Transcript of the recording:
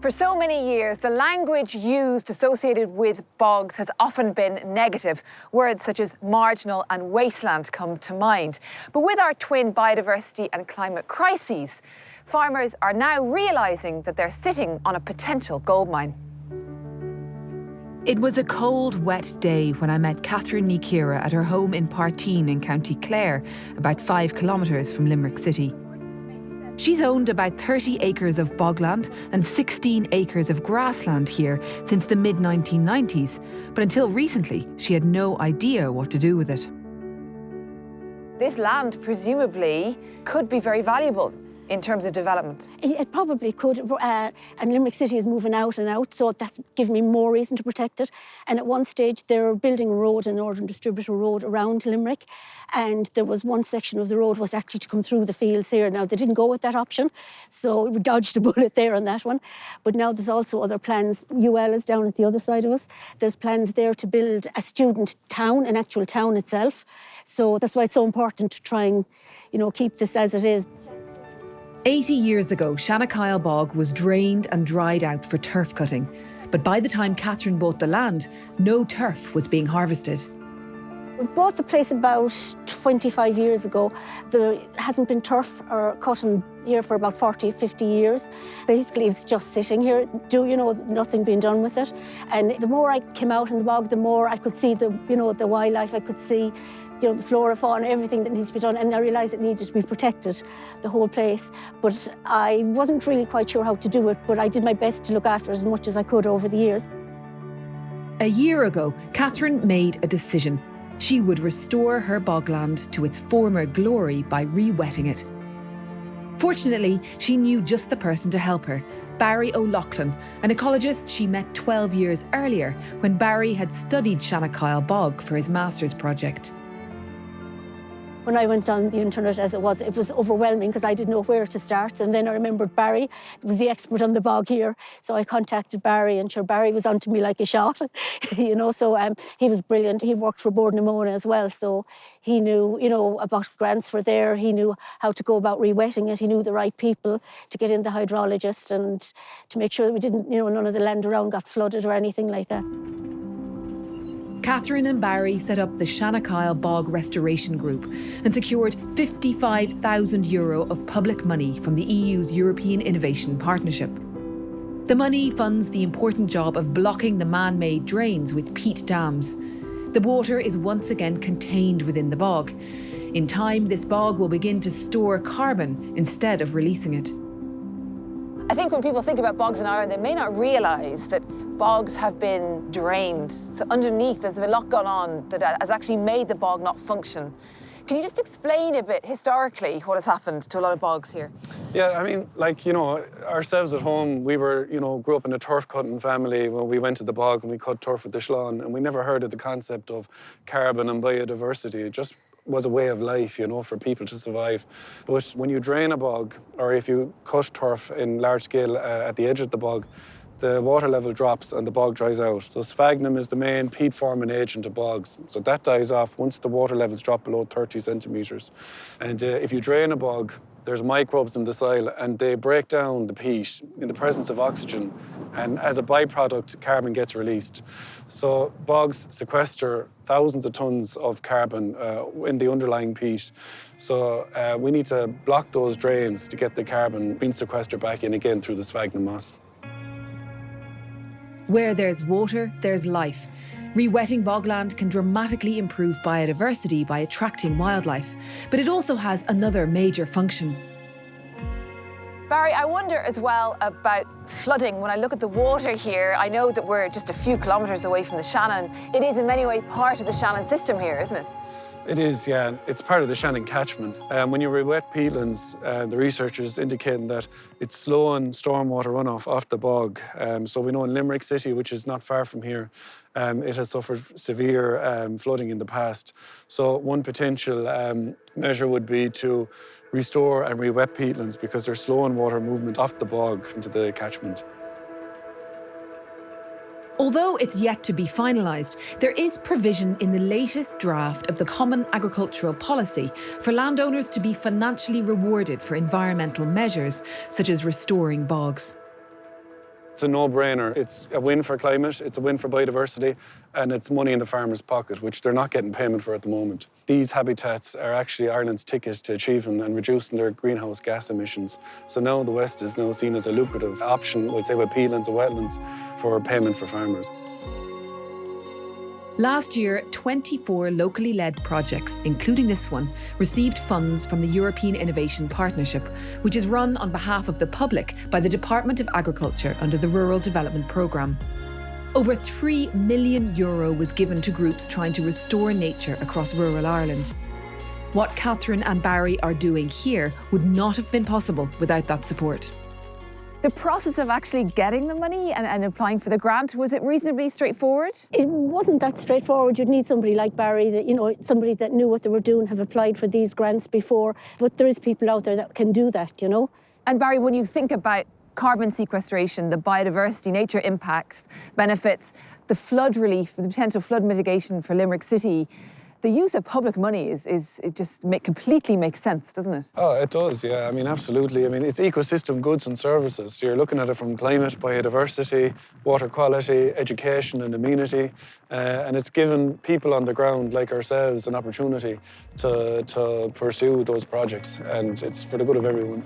For so many years, the language used associated with bogs has often been negative. Words such as marginal and wasteland come to mind. But with our twin biodiversity and climate crises, farmers are now realising that they're sitting on a potential goldmine. It was a cold, wet day when I met Catherine Nikira at her home in Parteen in County Clare, about 5 kilometres from Limerick City. She's owned about 30 acres of bogland and 16 acres of grassland here since the mid-1990s, but until recently she had no idea what to do with it. This land presumably could be very valuable in terms of development. It probably could, and Limerick City is moving out and out, so that's given me more reason to protect it. And at one stage, they're building a road, a Northern Distributor Road around Limerick, and there was one section of the road was actually to come through the fields here. Now, they didn't go with that option, so we dodged a bullet there on that one. But now there's also other plans. UL is down at the other side of us. There's plans there to build a student town, an actual town itself. So that's why it's so important to try and, keep this as it is. 80 years ago, Shanakyle Bog was drained and dried out for turf cutting. But by the time Catherine bought the land, no turf was being harvested. We bought the place about 25 years ago. There hasn't been turf or cutting here for about 40, 50 years. Basically, it's just sitting here, nothing being done with it. And the more I came out in the bog, the more I could see the wildlife, I could see the flora, fauna, everything that needs to be done, and I realised it needed to be protected, the whole place. But I wasn't really quite sure how to do it, but I did my best to look after it as much as I could over the years. A year ago, Catherine made a decision. She would restore her bogland to its former glory by rewetting it. Fortunately, she knew just the person to help her, Barry O'Loughlin, an ecologist she met 12 years earlier when Barry had studied Shanakyle Bog for his master's project. When I went on the internet, as it was overwhelming because I didn't know where to start. And then I remembered Barry was the expert on the bog here. So I contacted Barry, and sure, Barry was onto me like a shot, So he was brilliant. He worked for Bord na Móna as well. So he knew, about grants for there. He knew how to go about rewetting it. He knew the right people to get in the hydrologist and to make sure that we didn't, none of the land around got flooded or anything like that. Catherine and Barry set up the Shanakyle Bog Restoration Group and secured €55,000 of public money from the EU's European Innovation Partnership. The money funds the important job of blocking the man-made drains with peat dams. The water is once again contained within the bog. In time, this bog will begin to store carbon instead of releasing it. I think when people think about bogs in Ireland, they may not realise that bogs have been drained. So underneath, there's a lot gone on that has actually made the bog not function. Can you just explain a bit historically what has happened to a lot of bogs here? Yeah, I mean, ourselves at home, we were, grew up in a turf cutting family when we went to the bog and we cut turf with the shlán, and we never heard of the concept of carbon and biodiversity. It just was a way of life, for people to survive. But when you drain a bog, or if you cut turf in large scale at the edge of the bog, the water level drops and the bog dries out. So sphagnum is the main peat-forming agent of bogs. So that dies off once the water levels drop below 30 centimetres. And if you drain a bog, there's microbes in the soil and they break down the peat in the presence of oxygen. And as a byproduct, carbon gets released. So bogs sequester thousands of tons of carbon in the underlying peat. So we need to block those drains to get the carbon being sequestered back in again through the sphagnum moss. Where there's water, there's life. Rewetting bogland can dramatically improve biodiversity by attracting wildlife, but it also has another major function. Barry, I wonder as well about flooding. When I look at the water here, I know that we're just a few kilometres away from the Shannon. It is in many ways part of the Shannon system here, isn't it? It is, yeah. It's part of the Shannon catchment. When you rewet peatlands, the researchers indicating that it's slowing stormwater runoff off the bog. So we know in Limerick City, which is not far from here, it has suffered severe flooding in the past. So one potential measure would be to restore and rewet peatlands because they're slowing water movement off the bog into the catchment. Although it's yet to be finalised, there is provision in the latest draft of the Common Agricultural Policy for landowners to be financially rewarded for environmental measures, such as restoring bogs. It's a no-brainer. It's a win for climate, it's a win for biodiversity, and it's money in the farmer's pocket, which they're not getting payment for at the moment. These habitats are actually Ireland's ticket to achieving and reducing their greenhouse gas emissions. So now the West is now seen as a lucrative option, I'd say, with peatlands and wetlands for payment for farmers. Last year, 24 locally led projects, including this one, received funds from the European Innovation Partnership, which is run on behalf of the public by the Department of Agriculture under the Rural Development Programme. Over €3 million was given to groups trying to restore nature across rural Ireland. What Catherine and Barry are doing here would not have been possible without that support. The process of actually getting the money and applying for the grant, was it reasonably straightforward? It wasn't that straightforward. You'd need somebody like Barry, that, you know, somebody that knew what they were doing, have applied for these grants before. But there is people out there that can do that, you know. And Barry, when you think about carbon sequestration, the biodiversity, nature impacts, benefits, the flood relief, the potential flood mitigation for Limerick City, the use of public money completely makes sense, doesn't it? Oh, it does, yeah. I mean, absolutely. I mean, it's ecosystem goods and services. So you're looking at it from climate, biodiversity, water quality, education and amenity. And it's given people on the ground like ourselves an opportunity to pursue those projects. And it's for the good of everyone.